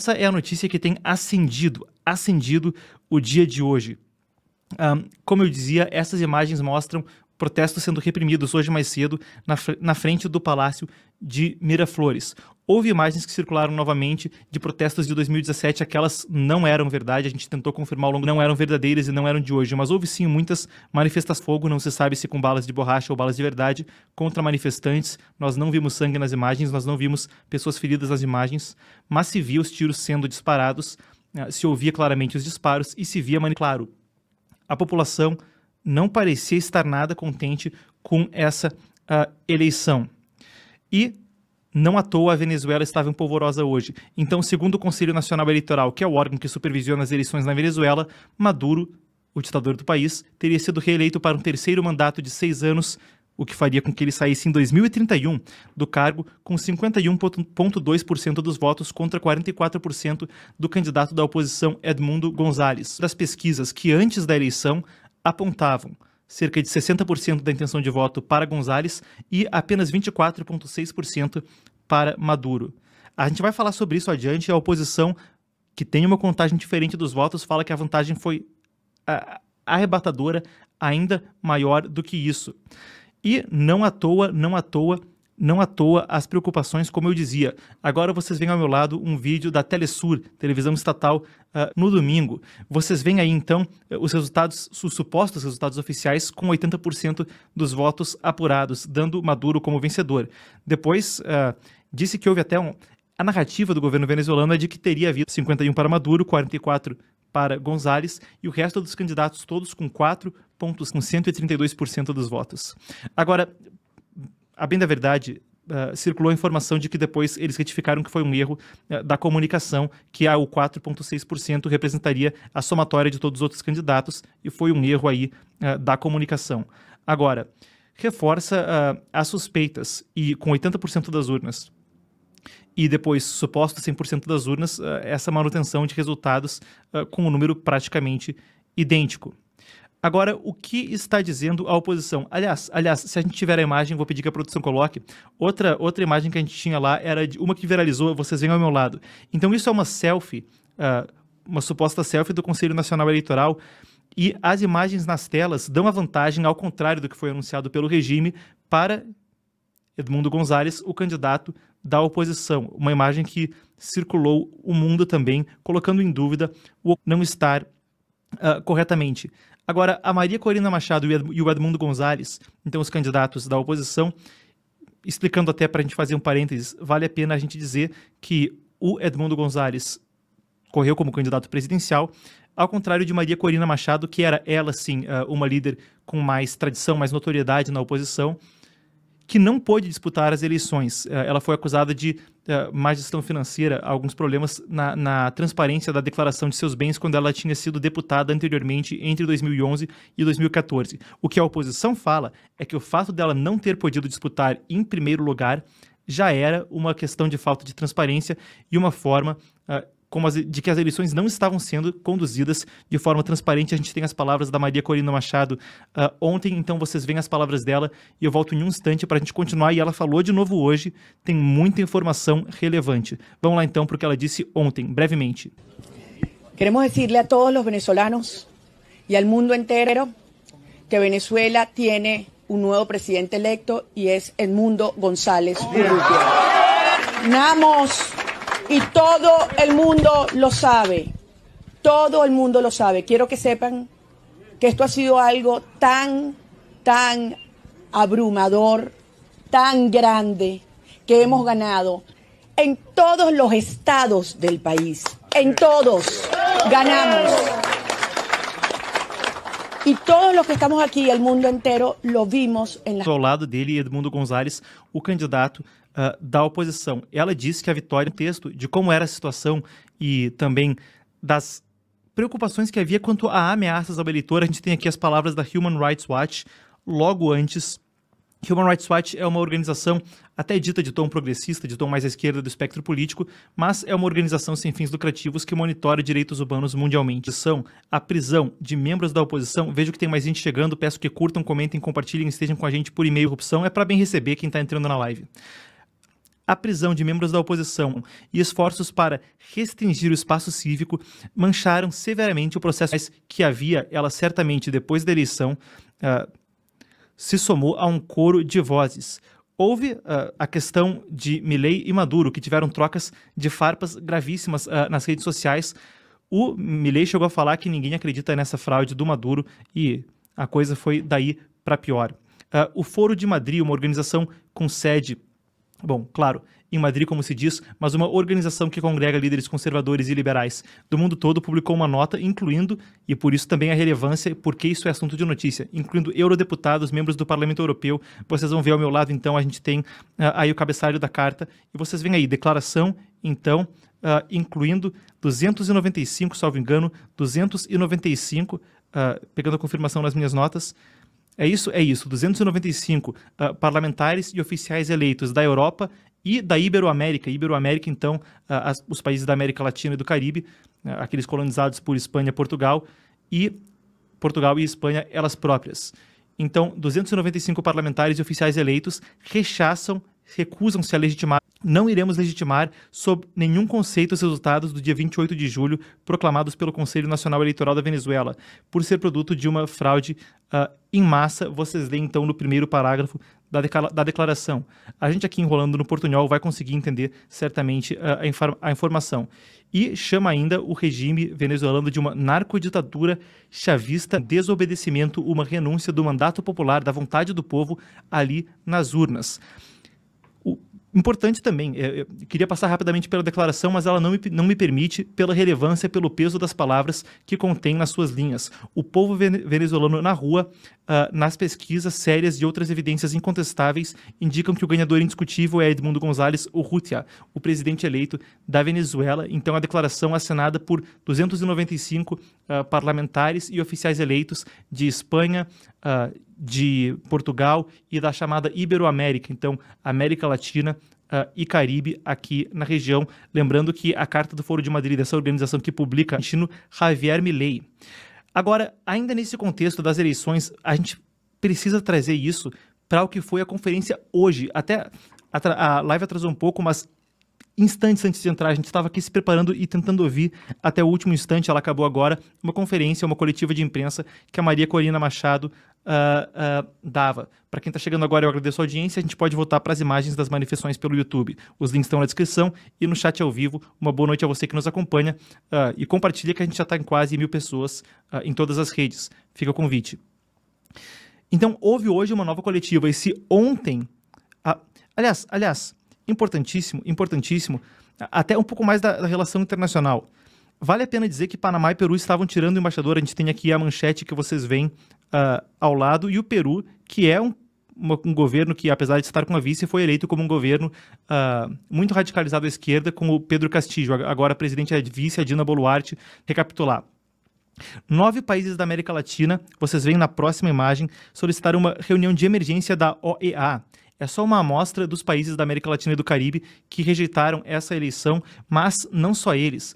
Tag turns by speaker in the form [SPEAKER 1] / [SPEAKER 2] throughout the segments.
[SPEAKER 1] Essa é a notícia que tem acendido o dia de hoje. Como eu dizia, essas imagens mostram protestos sendo reprimidos hoje mais cedo na frente do Palácio de Miraflores. Houve imagens que circularam novamente de protestos de 2017, aquelas não eram verdade, a gente tentou confirmar ao longo, não eram verdadeiras e não eram de hoje, mas houve sim muitas manifestações de fogo, não se sabe se com balas de borracha ou balas de verdade, contra manifestantes. Nós não vimos sangue nas imagens, nós não vimos pessoas feridas nas imagens, mas se via os tiros sendo disparados, se ouvia claramente os disparos e se via, claro, a população não parecia estar nada contente com essa eleição. E não à toa a Venezuela estava empolvorosa hoje. Então, segundo o Conselho Nacional Eleitoral, que é o órgão que supervisiona as eleições na Venezuela, Maduro, o ditador do país, teria sido reeleito para um terceiro mandato de 6 anos, o que faria com que ele saísse em 2031 do cargo com 51,2% dos votos contra 44% do candidato da oposição Edmundo González. Das pesquisas que antes da eleição apontavam cerca de 60% da intenção de voto para González e apenas 24,6% para Maduro. A gente vai falar sobre isso adiante. A oposição, que tem uma contagem diferente dos votos, fala que a vantagem foi arrebatadora, ainda maior do que isso. E não à toa as preocupações, como eu dizia. Agora vocês veem ao meu lado um vídeo da Telesur, televisão estatal, no domingo. Vocês veem aí, então, os resultados, os supostos resultados oficiais, com 80% dos votos apurados, dando Maduro como vencedor. Depois, disse que houve até a narrativa do governo venezuelano é de que teria havido 51 para Maduro, 44 para González, e o resto dos candidatos todos com 4 pontos, com 132% dos votos. Agora, a bem da verdade, circulou a informação de que depois eles retificaram que foi um erro da comunicação, que o 4,6% representaria a somatória de todos os outros candidatos, e foi um erro aí da comunicação. Agora, reforça as suspeitas, e com 80% das urnas, e depois suposto 100% das urnas, essa manutenção de resultados com um número praticamente idêntico. Agora, o que está dizendo a oposição? Aliás, se a gente tiver a imagem, vou pedir que a produção coloque. Outra imagem que a gente tinha lá era de uma que viralizou, vocês veem ao meu lado. Então isso é uma selfie, uma suposta selfie do Conselho Nacional Eleitoral, e as imagens nas telas dão a vantagem, ao contrário do que foi anunciado pelo regime, para Edmundo González, o candidato da oposição. Uma imagem que circulou o mundo também, colocando em dúvida o não estar corretamente. Agora, a Maria Corina Machado e o Edmundo González, então os candidatos da oposição, explicando até para a gente fazer um parênteses, vale a pena a gente dizer que o Edmundo González correu como candidato presidencial, ao contrário de Maria Corina Machado, que era ela sim uma líder com mais tradição, mais notoriedade na oposição, que não pôde disputar as eleições. Ela foi acusada de má gestão financeira, alguns problemas na transparência da declaração de seus bens quando ela tinha sido deputada anteriormente entre 2011 e 2014. O que a oposição fala é que o fato dela não ter podido disputar em primeiro lugar já era uma questão de falta de transparência e uma forma de que as eleições não estavam sendo conduzidas de forma transparente. A gente tem as palavras da Maria Corina Machado ontem, então vocês veem as palavras dela e eu volto em um instante para a gente continuar. E ela falou de novo hoje, tem muita informação relevante. Vamos lá então para o que ela disse ontem, brevemente.
[SPEAKER 2] Queremos decirle a todos los venezolanos y al mundo entero que Venezuela tiene un nuevo presidente electo y es Edmundo González Urrutia. Ganamos. Y todo el mundo lo sabe, todo el mundo lo sabe. Quiero que sepan que esto ha sido algo tan abrumador, tan grande, que hemos ganado en todos los estados del país. En todos ganamos. E todos los que estamos aqui, el mundo inteiro, lo vimos en la...
[SPEAKER 1] Ao lado dele, Edmundo González, o candidato da oposição. Ela disse que a vitória, um texto de como era a situação e também das preocupações que havia quanto a ameaças ao eleitor. A gente tem aqui as palavras da Human Rights Watch logo antes. Human Rights Watch é uma organização até dita de tom progressista, de tom mais à esquerda do espectro político, mas é uma organização sem fins lucrativos que monitora direitos humanos mundialmente. A prisão de membros da oposição, vejo que tem mais gente chegando, peço que curtam, comentem, compartilhem, estejam com a gente por e-mail. Corrupção é para bem receber quem está entrando na live. A prisão de membros da oposição e esforços para restringir o espaço cívico mancharam severamente o processo que havia, ela certamente depois da eleição, se somou a um coro de vozes. Houve a questão de Milei e Maduro, que tiveram trocas de farpas gravíssimas nas redes sociais. O Milei chegou a falar que ninguém acredita nessa fraude do Maduro e a coisa foi daí para pior. O Foro de Madrid, uma organização com sede, bom, claro, em Madrid, como se diz, mas uma organização que congrega líderes conservadores e liberais do mundo todo, publicou uma nota incluindo, e por isso também a relevância, porque isso é assunto de notícia, incluindo eurodeputados, membros do Parlamento Europeu. Vocês vão ver ao meu lado, então, a gente tem aí o cabeçalho da carta, e vocês veem aí, declaração, então, incluindo 295, salvo engano, 295, pegando a confirmação nas minhas notas. É isso, 295 parlamentares e oficiais eleitos da Europa e da Iberoamérica. Iberoamérica, então, os países da América Latina e do Caribe, aqueles colonizados por Espanha e Portugal e Espanha, elas próprias. Então, 295 parlamentares e oficiais eleitos recusam-se a legitimar. Não iremos legitimar sob nenhum conceito os resultados do dia 28 de julho proclamados pelo Conselho Nacional Eleitoral da Venezuela, por ser produto de uma fraude em massa. Vocês leem, então, no primeiro parágrafo da declaração. A gente aqui enrolando no portunhol vai conseguir entender certamente a informação. E chama ainda o regime venezuelano de uma narcoditadura chavista, desobedecimento, uma renúncia do mandato popular, da vontade do povo ali nas urnas. Importante também, eu queria passar rapidamente pela declaração, mas ela não me permite, pela relevância, pelo peso das palavras que contém nas suas linhas. O povo venezuelano na rua, nas pesquisas sérias e outras evidências incontestáveis, indicam que o ganhador indiscutível é Edmundo González Urrutia, o presidente eleito da Venezuela. Então, a declaração assinada por 295 parlamentares e oficiais eleitos de Espanha, de Portugal e da chamada Iberoamérica, então América Latina e Caribe aqui na região. Lembrando que a Carta do Foro de Madrid, dessa organização que publica, o argentino Javier Milei. Agora, ainda nesse contexto das eleições, a gente precisa trazer isso para o que foi a conferência hoje. Até a live atrasou um pouco, mas instantes antes de entrar, a gente estava aqui se preparando e tentando ouvir até o último instante. Ela acabou agora, uma conferência, uma coletiva de imprensa que a Maria Corina Machado dava. Para quem está chegando agora, eu agradeço a audiência. A gente pode voltar para as imagens das manifestações pelo YouTube. Os links estão na descrição e no chat ao vivo. Uma boa noite a você que nos acompanha e compartilha, que a gente já está em quase 1000 pessoas em todas as redes. Fica o convite. Então, houve hoje uma nova coletiva. E se ontem... Aliás, importantíssimo, até um pouco mais da relação internacional. Vale a pena dizer que Panamá e Peru estavam tirando o embaixador. A gente tem aqui a manchete que vocês veem ao lado, e o Peru, que é um governo que, apesar de estar com a vice, foi eleito como um governo muito radicalizado à esquerda, com o Pedro Castillo, agora presidente da vice, a Dina Boluarte. Recapitular. 9 países da América Latina, vocês veem na próxima imagem, solicitaram uma reunião de emergência da OEA. É só uma amostra dos países da América Latina e do Caribe que rejeitaram essa eleição, mas não só eles.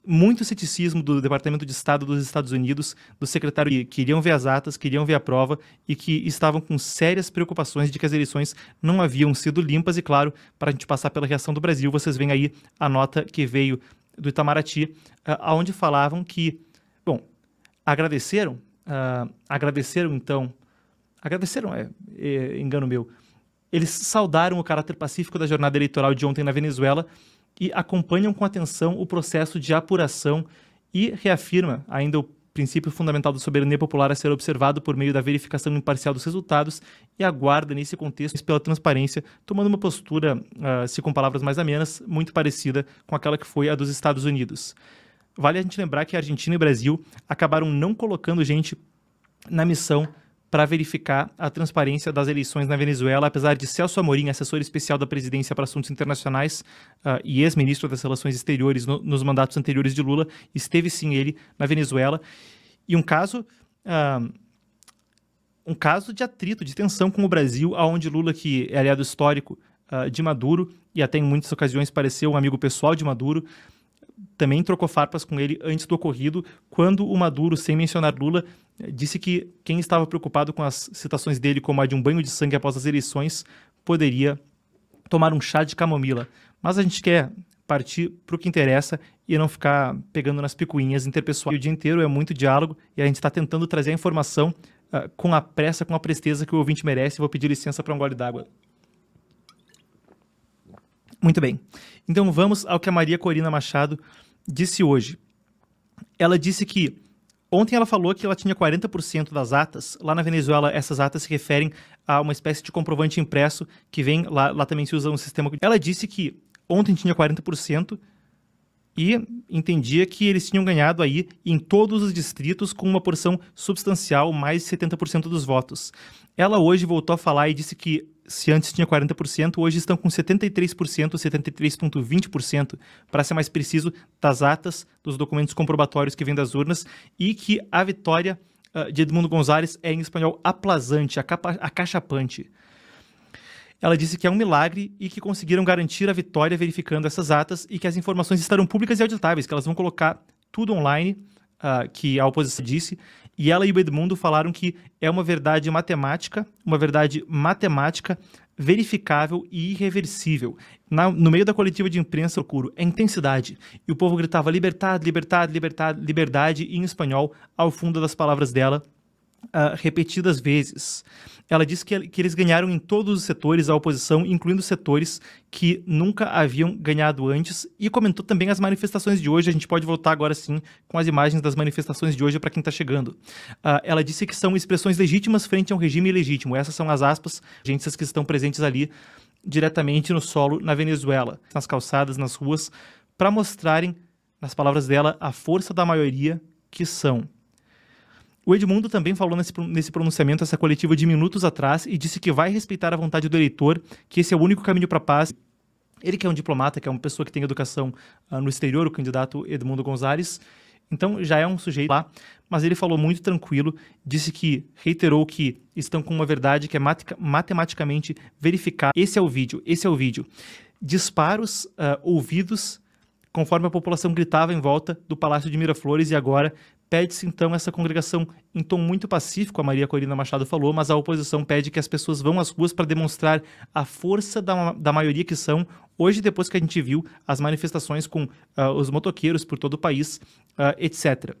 [SPEAKER 1] Muito ceticismo do Departamento de Estado dos Estados Unidos, do secretário, que queriam ver as atas, queriam ver a prova e que estavam com sérias preocupações de que as eleições não haviam sido limpas. E claro, para a gente passar pela reação do Brasil, vocês veem aí a nota que veio do Itamaraty, onde falavam que, bom, agradeceram, engano meu, eles saudaram o caráter pacífico da jornada eleitoral de ontem na Venezuela e acompanham com atenção o processo de apuração e reafirma ainda o princípio fundamental da soberania popular a ser observado por meio da verificação imparcial dos resultados e aguarda, nesse contexto, pela transparência, tomando uma postura, se com palavras mais amenas, muito parecida com aquela que foi a dos Estados Unidos. Vale a gente lembrar que a Argentina e o Brasil acabaram não colocando gente na missão para verificar a transparência das eleições na Venezuela, apesar de Celso Amorim, assessor especial da presidência para assuntos internacionais e ex-ministro das Relações Exteriores nos mandatos anteriores de Lula, esteve sim ele na Venezuela. E um caso de atrito, de tensão com o Brasil, onde Lula, que é aliado histórico de Maduro, e até em muitas ocasiões pareceu um amigo pessoal de Maduro, também trocou farpas com ele antes do ocorrido, quando o Maduro, sem mencionar Lula, disse que quem estava preocupado com as citações dele como a de um banho de sangue após as eleições poderia tomar um chá de camomila. Mas a gente quer partir para o que interessa e não ficar pegando nas picuinhas interpessoais. O dia inteiro é muito diálogo e a gente está tentando trazer a informação com a pressa, com a presteza que o ouvinte merece. Vou pedir licença para um gole d'água. Muito bem. Então vamos ao que a Maria Corina Machado disse hoje. Ela disse que ontem ela falou que ela tinha 40% das atas. Lá na Venezuela, essas atas se referem a uma espécie de comprovante impresso que vem, lá também se usa um sistema. Ela disse que ontem tinha 40% e entendia que eles tinham ganhado aí em todos os distritos com uma porção substancial, mais de 70% dos votos. Ela hoje voltou a falar e disse que se antes tinha 40%, hoje estão com 73%, 73,20%, para ser mais preciso, das atas, dos documentos comprobatórios que vêm das urnas, e que a vitória de Edmundo González é, em espanhol, aplazante, acachapante. Ela disse que é um milagre e que conseguiram garantir a vitória verificando essas atas e que as informações estarão públicas e auditáveis, que elas vão colocar tudo online, que a oposição disse, e ela e o Edmundo falaram que é uma verdade matemática verificável e irreversível. No meio da coletiva de imprensa, procuro é intensidade, e o povo gritava liberdade, liberdade, liberdade, liberdade em espanhol ao fundo das palavras dela, repetidas vezes. Ela disse que eles ganharam em todos os setores, a oposição, incluindo setores que nunca haviam ganhado antes, e comentou também as manifestações de hoje. A gente pode voltar agora sim com as imagens das manifestações de hoje para quem está chegando. Ela disse que são expressões legítimas frente a um regime ilegítimo. Essas são as aspas, agências que estão presentes ali diretamente no solo na Venezuela, nas calçadas, nas ruas, para mostrarem, nas palavras dela, a força da maioria que são. O Edmundo também falou nesse pronunciamento, essa coletiva de minutos atrás, e disse que vai respeitar a vontade do eleitor, que esse é o único caminho para a paz. Ele que é um diplomata, que é uma pessoa que tem educação no exterior, o candidato Edmundo González, então já é um sujeito lá, mas ele falou muito tranquilo, reiterou que estão com uma verdade que é matematicamente verificável. Esse é o vídeo. Disparos ouvidos conforme a população gritava em volta do Palácio de Miraflores, e agora pede-se, então, essa congregação em tom muito pacífico, a Maria Corina Machado falou, mas a oposição pede que as pessoas vão às ruas para demonstrar a força da maioria que são. Hoje, depois que a gente viu as manifestações com os motoqueiros por todo o país, etc.